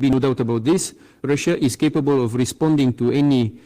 Be no doubt about this, Russia is capable of responding to any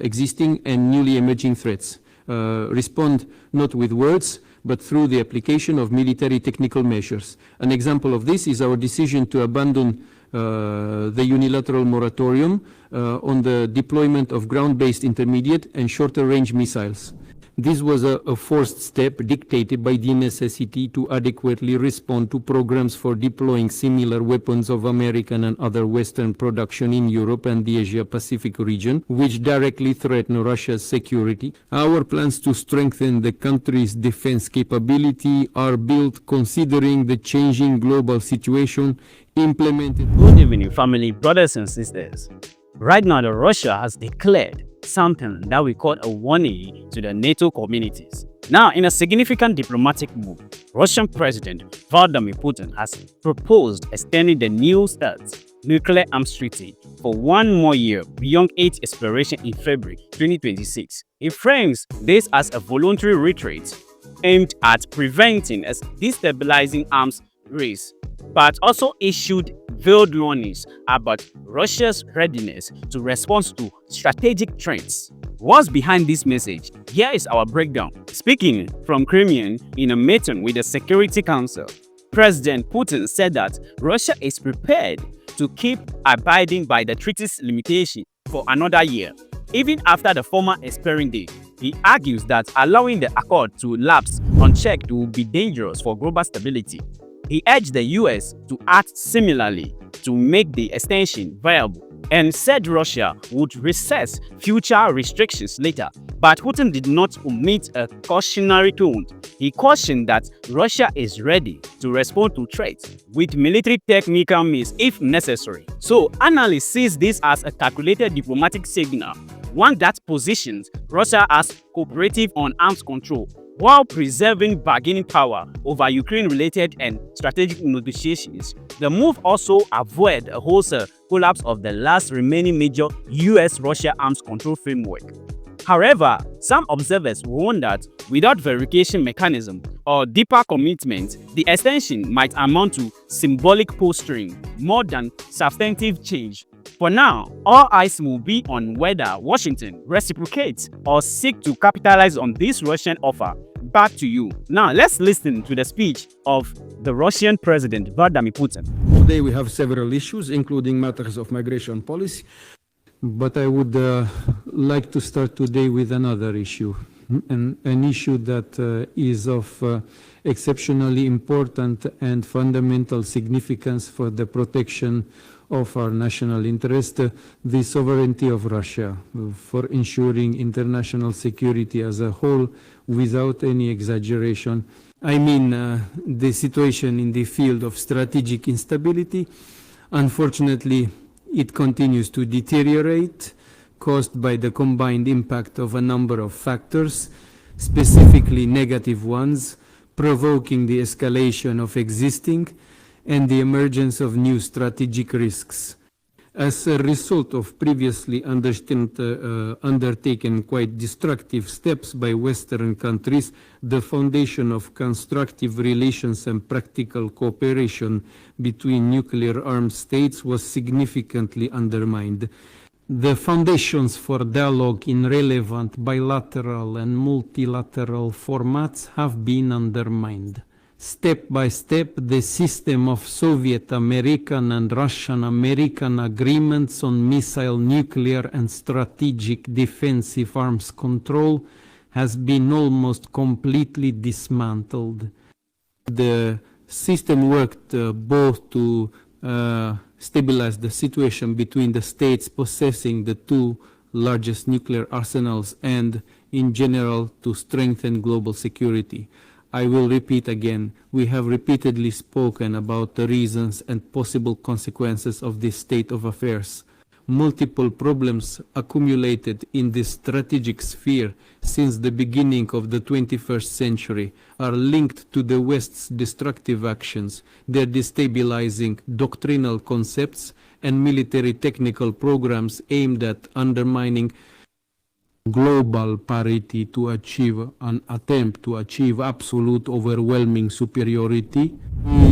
existing and newly emerging threats. Respond not with words, but through the application of military technical measures. An example of this is our decision to abandon the unilateral moratorium on the deployment of ground-based intermediate and shorter-range missiles. This was a forced step dictated by the necessity to adequately respond to programs for deploying similar weapons of American and other Western production in Europe and the Asia-Pacific region, which directly threaten Russia's security. Our plans to strengthen the country's defense capability are built considering the changing global situation implemented. Good evening, family, brothers and sisters. Right now, Russia has declared something that we call a warning to the NATO communities. Now, in a significant diplomatic move, Russian President Vladimir Putin has proposed extending the New START nuclear arms treaty for one more year beyond its expiration in February 2026. He frames this as a voluntary retreat aimed at preventing a destabilizing arms race, but also issued veiled warnings about Russia's readiness to respond to strategic threats. What's behind this message? Here is our breakdown. Speaking from Kremlin in a meeting with the Security Council, President Putin said that Russia is prepared to keep abiding by the treaty's limitation for another year, even after the former expiring date. He argues that allowing the accord to lapse unchecked will be dangerous for global stability. He urged the US to act similarly to make the extension viable and said Russia would reassess future restrictions later. But Putin did not omit a cautionary tone. He cautioned that Russia is ready to respond to threats with military technical means if necessary. So analysts see this as a calculated diplomatic signal, one that positions Russia as cooperative on arms control, while preserving bargaining power over Ukraine-related and strategic negotiations. The move also avoided a wholesale collapse of the last remaining major US-Russia arms control framework. However, some observers warn that without verification mechanism or deeper commitment, the extension might amount to symbolic posturing more than substantive change. For now, all eyes will be on whether Washington reciprocates or seeks to capitalize on this Russian offer. Back to you. Now, let's listen to the speech of the Russian President Vladimir Putin. Today we have several issues, including matters of migration policy, but I would like to start today with another issue, an issue that is of exceptionally important and fundamental significance for the protection of our national interest, the sovereignty of Russia, for ensuring international security as a whole without any exaggeration. I mean, the situation in the field of strategic instability, unfortunately, it continues to deteriorate, caused by the combined impact of a number of factors, specifically negative ones, provoking the escalation of existing and the emergence of new strategic risks. As a result of previously undertaken quite destructive steps by Western countries, the foundation of constructive relations and practical cooperation between nuclear-armed states was significantly undermined. The foundations for dialogue in relevant bilateral and multilateral formats have been undermined. Step by step, the system of Soviet American and Russian American agreements on missile, nuclear and strategic defensive arms control has been almost completely dismantled. The system worked both to stabilize the situation between the states possessing the two largest nuclear arsenals and, in general, to strengthen global security. I will repeat again, we have repeatedly spoken about the reasons and possible consequences of this state of affairs. Multiple problems accumulated in this strategic sphere since the beginning of the 21st century are linked to the West's destructive actions, their destabilizing doctrinal concepts and military technical programs aimed at undermining global parity to achieve an attempt to achieve absolute overwhelming superiority.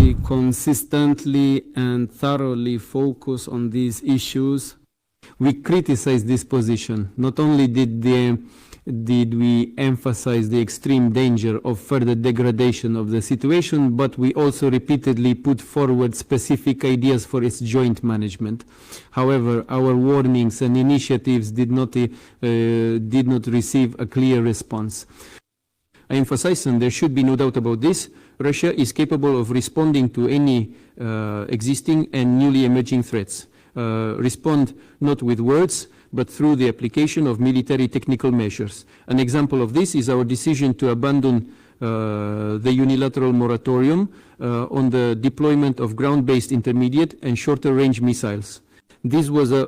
We consistently and thoroughly focus on these issues. We criticize this position. Not only did we emphasize the extreme danger of further degradation of the situation, but we also repeatedly put forward specific ideas for its joint management. However, our warnings and initiatives did not receive a clear response. I emphasize, and there should be no doubt about this, Russia is capable of responding to any existing and newly emerging threats. Respond not with words, but through the application of military technical measures. An example of this is our decision to abandon the unilateral moratorium on the deployment of ground-based intermediate and shorter-range missiles. This was a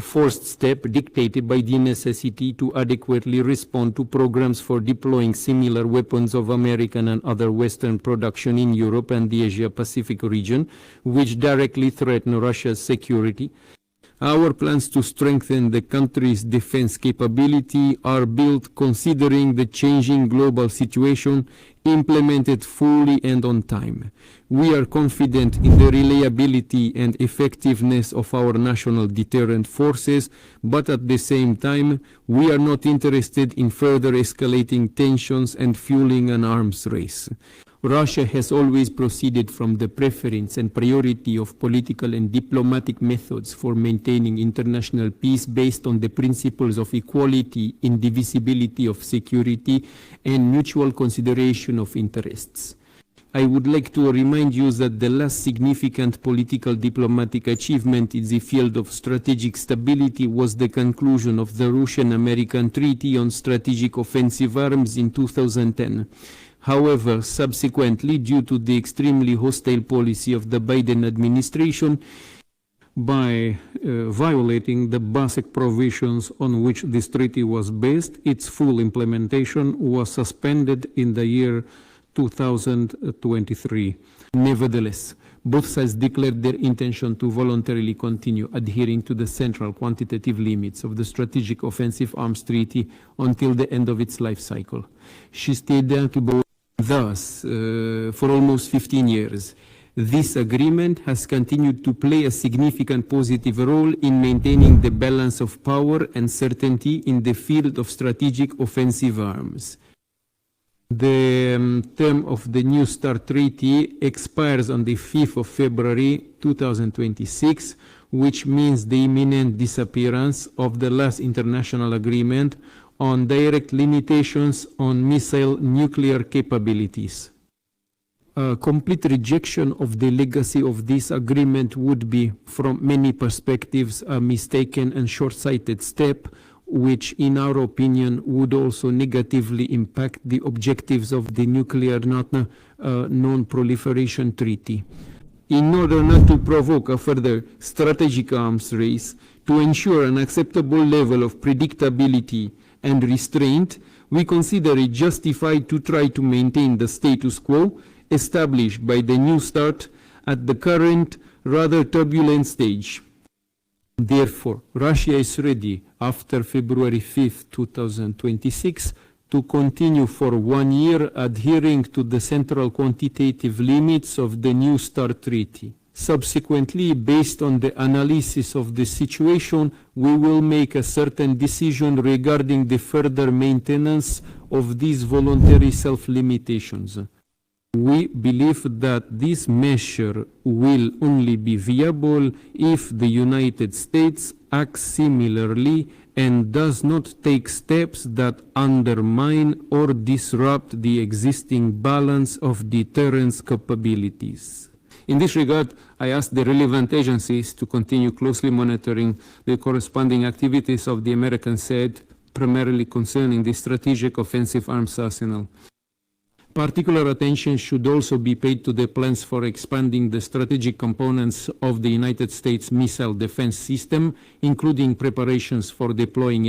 forced step dictated by the necessity to adequately respond to programs for deploying similar weapons of American and other Western production in Europe and the Asia-Pacific region, which directly threaten Russia's security. Our plans to strengthen the country's defense capability are built considering the changing global situation, implemented fully and on time. We are confident in the reliability and effectiveness of our national deterrent forces, but at the same time, we are not interested in further escalating tensions and fueling an arms race. Russia has always proceeded from the preference and priority of political and diplomatic methods for maintaining international peace based on the principles of equality, indivisibility of security, and mutual consideration of interests. I would like to remind you that the last significant political diplomatic achievement in the field of strategic stability was the conclusion of the Russian-American Treaty on Strategic Offensive Arms in 2010. However, subsequently, due to the extremely hostile policy of the Biden administration, by violating the basic provisions on which this treaty was based, its full implementation was suspended in the year 2023. Nevertheless, both sides declared their intention to voluntarily continue adhering to the central quantitative limits of the Strategic Offensive Arms Treaty until the end of its life cycle. She stayed there to both. Thus, for almost 15 years, this agreement has continued to play a significant positive role in maintaining the balance of power and certainty in the field of strategic offensive arms. The term of the New START Treaty expires on the 5th of February 2026, which means the imminent disappearance of the last international agreement on direct limitations on missile nuclear capabilities. A complete rejection of the legacy of this agreement would be, from many perspectives, a mistaken and short-sighted step, which, in our opinion, would also negatively impact the objectives of the Nuclear Non-Proliferation Treaty. In order not to provoke a further strategic arms race, to ensure an acceptable level of predictability and restraint, we consider it justified to try to maintain the status quo established by the New START at the current rather turbulent stage. Therefore, Russia is ready, after February 5, 2026, to continue for 1 year adhering to the central quantitative limits of the New START Treaty. Subsequently, based on the analysis of the situation, we will make a certain decision regarding the further maintenance of these voluntary self-limitations. We believe that this measure will only be viable if the United States acts similarly and does not take steps that undermine or disrupt the existing balance of deterrence capabilities. In this regard, I ask the relevant agencies to continue closely monitoring the corresponding activities of the American side, primarily concerning the strategic offensive arms arsenal. Particular attention should also be paid to the plans for expanding the strategic components of the United States missile defense system, including preparations for deploying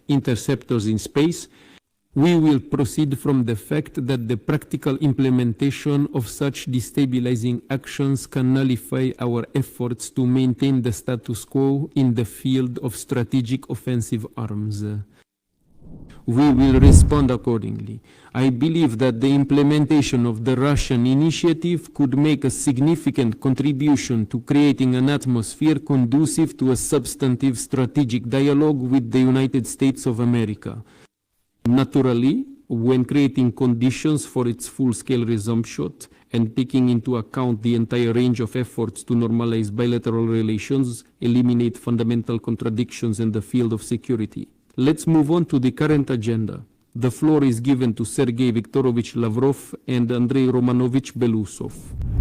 interceptors in space. We will proceed from the fact that the practical implementation of such destabilizing actions can nullify our efforts to maintain the status quo in the field of strategic offensive arms. we will respond accordingly. I believe that the implementation of the Russian initiative could make a significant contribution to creating an atmosphere conducive to a substantive strategic dialogue with the United States of America. Naturally, when creating conditions for its full-scale resumption and taking into account the entire range of efforts to normalize bilateral relations, eliminate fundamental contradictions in the field of security. Let's move on to the current agenda. The floor is given to Sergei Viktorovich Lavrov and Andrei Romanovich Belousov.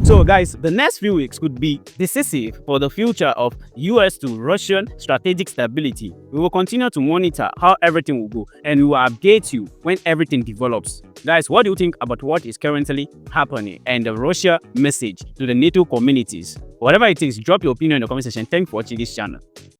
So guys, the next few weeks could be decisive for the future of US to Russian strategic stability. We will continue to monitor how everything will go and we will update you when everything develops. Guys, what do you think about what is currently happening and the Russia message to the NATO communities? Whatever it is, drop your opinion in the comment section. Thanks for watching this channel.